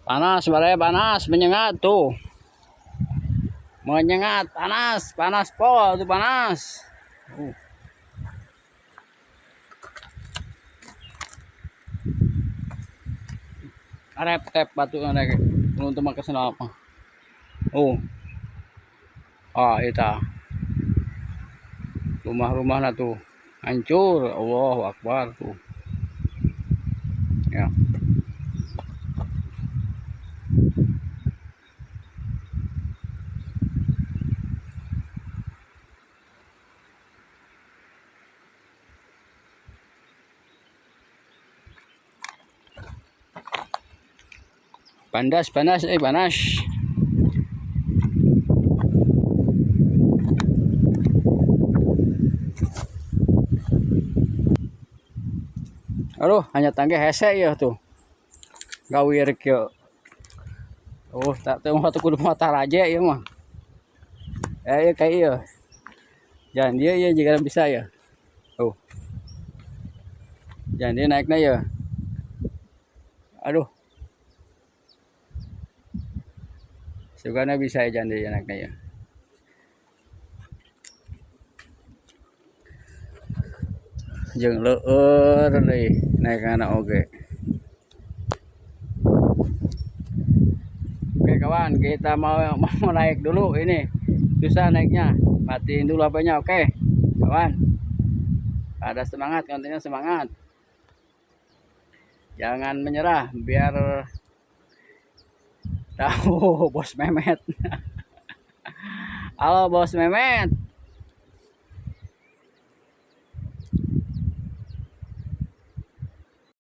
Panas, balai panas, menyengat tuh. Menyengat, panas, panas po, tuh panas. Arep tep batu arek. Untuk makan apa? Itu rumah-rumah lah tuh hancur. Allahu Akbar tuh. Ya. Panas, panas, panas. Aduh, hanya tangga hese ya tuh. Gawir kyo. Tak tahu satu kudu mata aja ya mah. Ya kayak iya. Jangan dia ya jika bisa ya. Jangan dia naiknya ya. Aduh. Sugana bisa ya jangan dia naiknya ya. Jeung leueur deui naikana oge. Oke kawan, kita mau naik dulu ini. Susah naiknya. Matiin dulu HP-nya, oke. Kawan. Ada semangat, kontennya semangat. Jangan menyerah biar tahu Bos Memet. Halo Bos Memet.